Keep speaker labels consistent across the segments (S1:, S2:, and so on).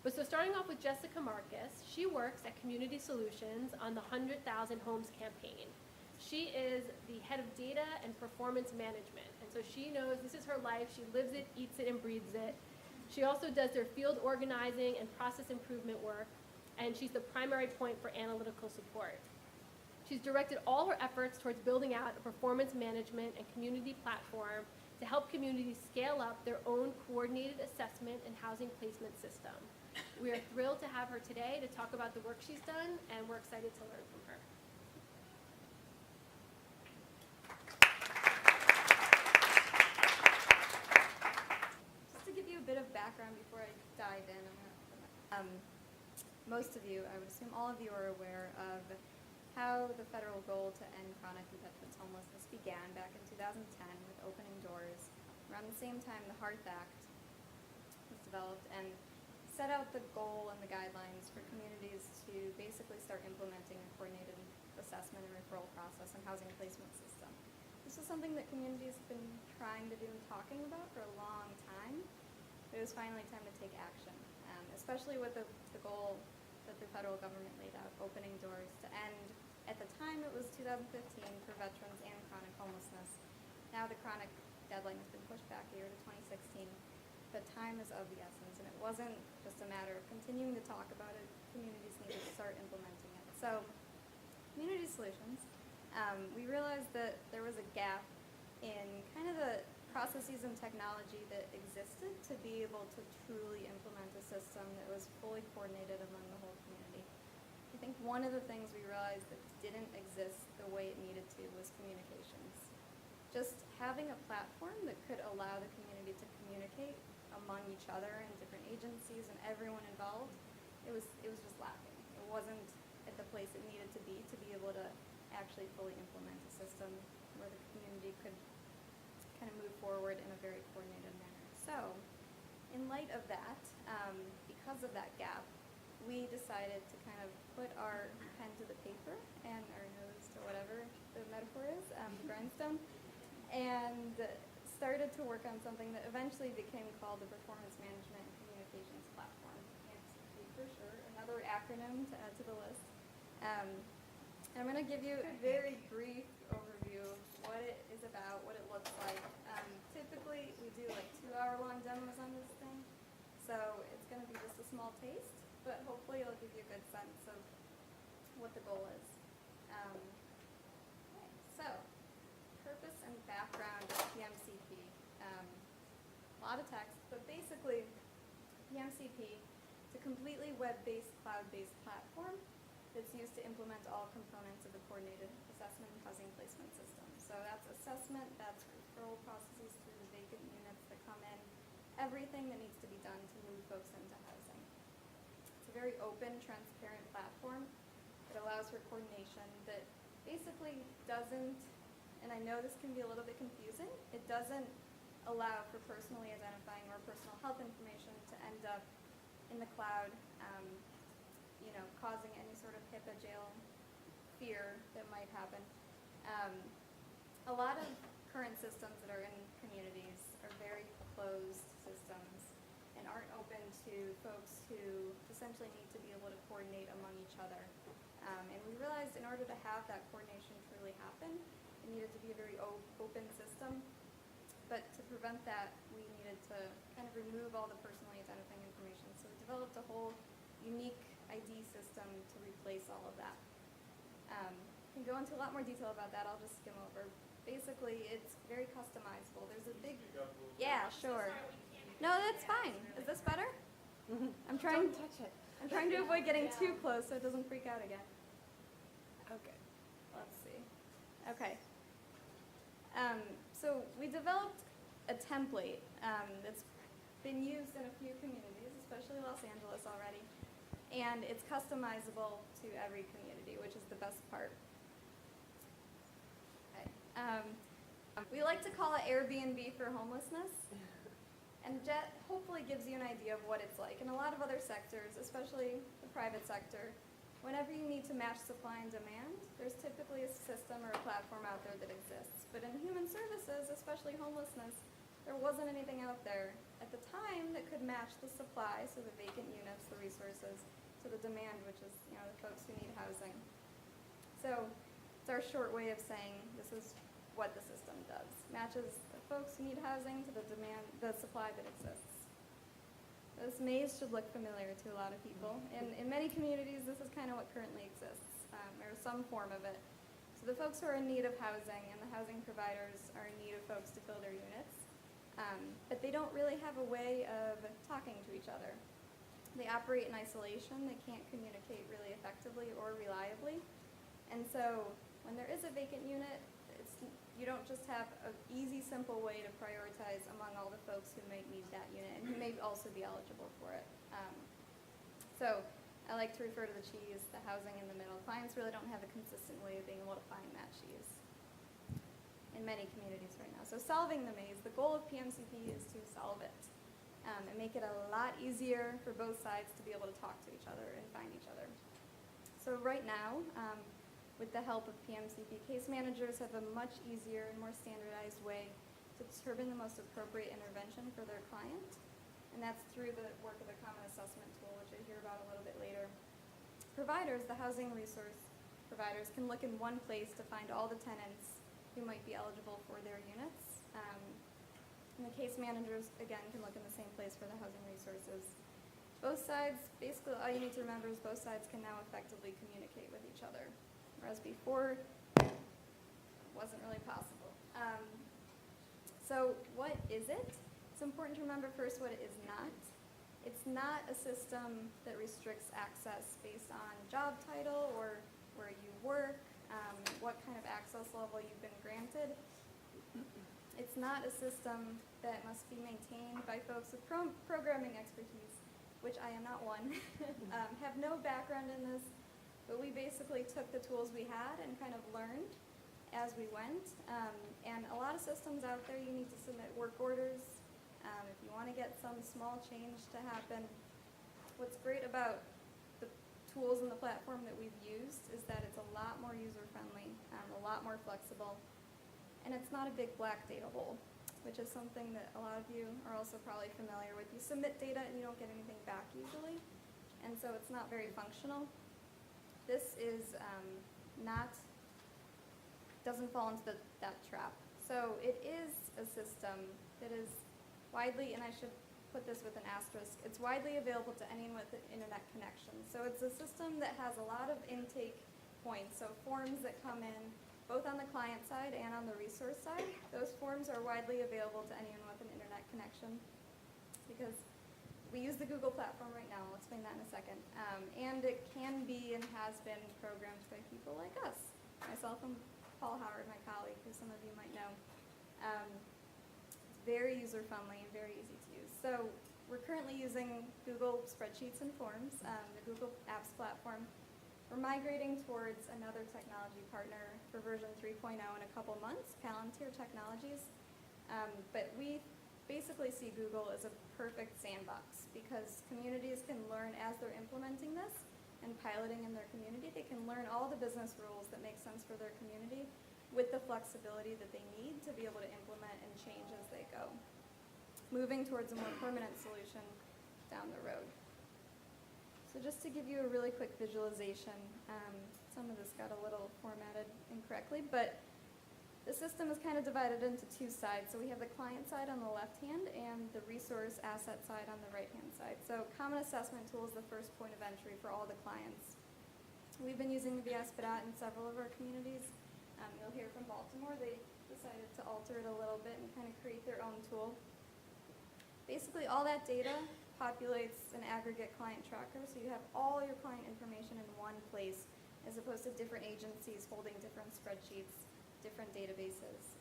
S1: But so starting off with Jessica Marcus, she works at Community Solutions on the 100,000 Homes campaign. She is the head of data and performance management. And so she knows this is her life. She lives it, eats it, and breathes it. She also does their field organizing and process improvement work. And she's the primary point for analytical support. She's directed all her efforts towards building out a performance management and community platform to help communities scale up their own coordinated assessment and housing placement system. We are thrilled to have her today to talk about the work she's done, and we're excited to learn from her.
S2: Just to give you a bit of background before I dive in, most of you, I would assume all of you are aware of how the federal goal to end chronic and veterans homelessness began back in 2010 with Opening Doors. Around the same time, the HEART Act was developed and set out the goal and the guidelines for communities to basically start implementing a coordinated assessment and referral process and housing placement system. This is something that communities have been trying to do and talking about for a long time, but it was finally time to take action, especially with the goal that the federal government laid out, Opening Doors, to end, at the time it was 2015 for veterans and chronic homelessness. Now the chronic deadline has been pushed back a year to 2016. But time is of the essence, and it wasn't just a matter of continuing to talk about it. Communities needed to start implementing it. So, Community Solutions, we realized that there was a gap in kind of the processes and technology that existed to be able to truly implement a system that was fully coordinated among the whole community. I think one of the things we realized that didn't exist the way it needed to was communications. Just having a platform that could allow the community to communicate among each other and different agencies and everyone involved, it was just lacking. It wasn't at the place it needed to be able to actually fully implement a system where the community could kind of move forward in a very coordinated manner. So, in light of that, because of that gap, we decided to kind of put our pen to the paper and our nose to whatever the metaphor is, the grindstone, and started to work on something that eventually became called the Performance Management and Communications Platform. PMCP for sure, another acronym to add to the list. I'm going to give you a very brief overview of what it is about, what it looks like. Typically, we do like 2-hour-long demos on this thing, so it's going to be just a small taste, but hopefully it'll give you a good sense of what the goal is. So, purpose and background of PMCP. A lot of text, but basically, PMCP is a completely web-based, cloud-based platform that's used to implement all components of the coordinated assessment and housing placement system. So that's assessment, that's referral processes through the vacant units that come in, everything that needs to be done to move folks into housing. It's a very open, transparent platform that allows for coordination that basically doesn't, and I know this can be a little bit confusing, it doesn't allow for personally identifying or personal health information to end up in the cloud, causing any sort of HIPAA jail fear that might happen. A lot of current systems that are in communities are very closed systems and aren't open to folks who essentially need to be able to coordinate among each other. And we realized in order to have that coordination truly happen, it needed to be a very open system. But to prevent that, we needed to kind of remove all the personally identifying information. So we developed a whole unique ID system to replace all of that. I can go into a lot more detail about that. I'll just skim over. Basically, it's very customizable. There's a big... Yeah, sure. No, that's fine. Is this better? I'm trying...
S1: Don't touch it.
S2: I'm trying to avoid getting too close so it doesn't freak out again.
S1: Okay.
S2: Let's see. Okay. So we developed a template that's been used in a few communities, especially Los Angeles already, and it's customizable to every community, which is the best part. Okay. We like to call it Airbnb for homelessness, and Jet hopefully gives you an idea of what it's like. In a lot of other sectors, especially the private sector, whenever you need to match supply and demand, there's typically a system or a platform out there that exists. But in human services, especially homelessness, there wasn't anything out there at the time that could match the supply, so the vacant units, the resources, to the demand, which is, you know, the folks who need housing. So it's our short way of saying this is what the system does. Matches the folks who need housing to the demand, the supply that exists. This maze should look familiar to a lot of people. In many communities, this is kind of what currently exists, or some form of it. So the folks who are in need of housing and the housing providers are in need of folks to fill their units. But they don't really have a way of talking to each other. They operate in isolation. They can't communicate really effectively or reliably. And so when there is a vacant unit, you don't just have an easy, simple way to prioritize among all the folks who might need that unit and who may also be eligible for it. So I like to refer to the cheese, the housing in the middle. Clients really don't have a consistent way of being able to find that cheese in many communities right now. So solving the maze, the goal of PMCP is to solve it and make it a lot easier for both sides to be able to talk to each other and find each other. So right now, with the help of PMCP, case managers have a much easier and more standardized way to determine the most appropriate intervention for their client. And that's through the work of the Common Assessment Tool, which you'll hear about a little bit later. Providers, the housing resource providers, can look in one place to find all the tenants who might be eligible for their units. And the case managers, again, can look in the same place for the housing resources. Both sides, basically all you need to remember is both sides can now effectively communicate with each other, whereas before it wasn't really possible. So what is it? It's important to remember first what it is not. It's not a system that restricts access based on job title or where you work, what kind of access level you've been granted. It's not a system that must be maintained by folks with programming expertise, which I am not one, have no background in this, but we basically took the tools we had and kind of learned as we went. And a lot of systems out there, you need to submit work orders if you want to get some small change to happen. What's great about the tools and the platform that we've used is that it's a lot more user-friendly, a lot more flexible, and it's not a big black data hole, which is something that a lot of you are also probably familiar with. You submit data and you don't get anything back usually, and so it's not very functional. This is doesn't fall into that trap. So it is a system that is widely, and I should put this with an asterisk, it's widely available to anyone with an internet connection. So it's a system that has a lot of intake points, so forms that come in both on the client side and on the resource side. Those forms are widely available to anyone with an internet connection because we use the Google platform right now. I'll explain that in a second. And it can be and has been programmed by people like us, myself and Paul Howard, my colleague, who some of you might know. It's very user-friendly and very easy to use. So we're currently using Google Spreadsheets and Forms, the Google Apps platform. We're migrating towards another technology partner for version 3.0 in a couple months, Palantir Technologies. But we basically see Google as a perfect sandbox because communities can learn as they're implementing this and piloting in their community. They can learn all the business rules that make sense for their community with the flexibility that they need to be able to implement and change as they go, moving towards a more permanent solution down the road. So just to give you a really quick visualization, some of this got a little formatted incorrectly, but the system is kind of divided into two sides. So we have the client side on the left hand and the resource asset side on the right hand side. So Common Assessment Tool is the first point of entry for all the clients. We've been using the VSPDAT in several of our communities. You'll hear from Baltimore. They decided to alter it a little bit and kind of create their own tool. Basically, all that data populates an aggregate client tracker, so you have all your client information in one place, as opposed to different agencies holding different spreadsheets, different databases.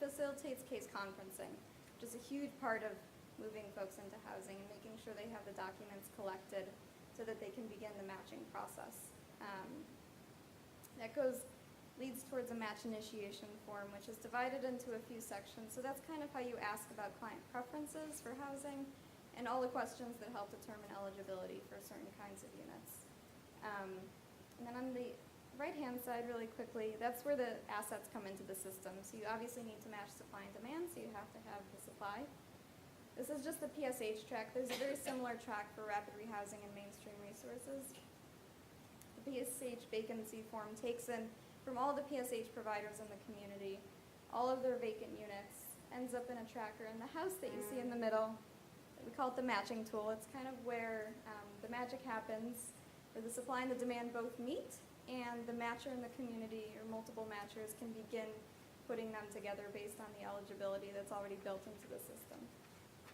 S2: Facilitates case conferencing, which is a huge part of moving folks into housing and making sure they have the documents collected so that they can begin the matching process. That leads towards a match initiation form, which is divided into a few sections. So that's kind of how you ask about client preferences for housing and all the questions that help determine eligibility for certain kinds of units. And then on the right-hand side, really quickly, that's where the assets come into the system. So you obviously need to match supply and demand, so you have to have the supply. This is just the PSH track. There's a very similar track for rapid rehousing and mainstream resources. The PSH vacancy form takes in from all the PSH providers in the community, all of their vacant units, ends up in a tracker. And the house that you see in the middle, we call it the matching tool. It's kind of where the magic happens, where the supply and the demand both meet, and the matcher in the community, or multiple matchers, can begin putting them together based on the eligibility that's already built into the system.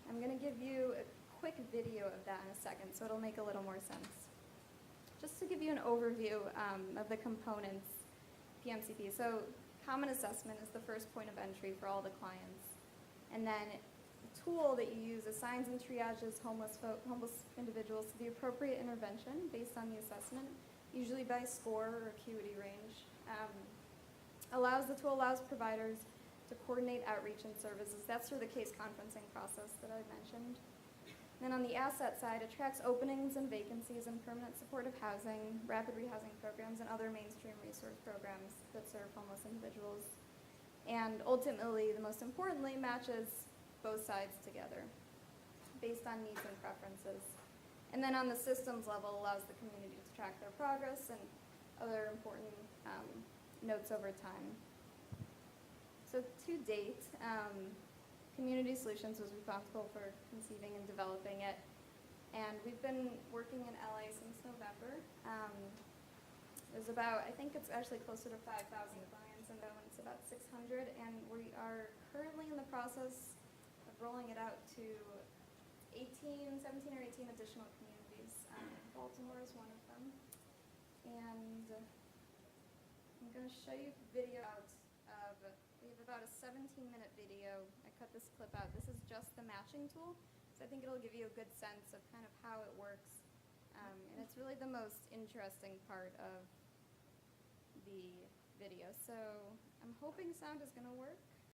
S2: I'm going to give you a quick video of that in a second, so it'll make a little more sense. Just to give you an overview of the components, PMCP. So common assessment is the first point of entry for all the clients. And then the tool that you use assigns and triages homeless individuals to the appropriate intervention based on the assessment, usually by score or acuity range. The tool allows providers to coordinate outreach and services. That's through the case conferencing process that I mentioned. Then on the asset side, it tracks openings and vacancies in permanent supportive housing, rapid rehousing programs, and other mainstream resource programs that serve homeless individuals. And ultimately, the most importantly, matches both sides together based on needs and preferences. And then on the systems level, allows the community to track their progress and other important notes over time. So to date, Community Solutions was responsible for conceiving and developing it. And we've been working in LA since November. There's about, I think it's actually closer to 5,000 clients, and it's about 600. And we are currently in the process of rolling it out to 17 or 18 additional communities. Baltimore is one of them. And I'm going to show you a video we have about a 17-minute video. I cut this clip out. This is just the matching tool, so I think it'll give you a good sense of kind of how it works. And it's really the most interesting part of the video. So I'm hoping sound is going to work.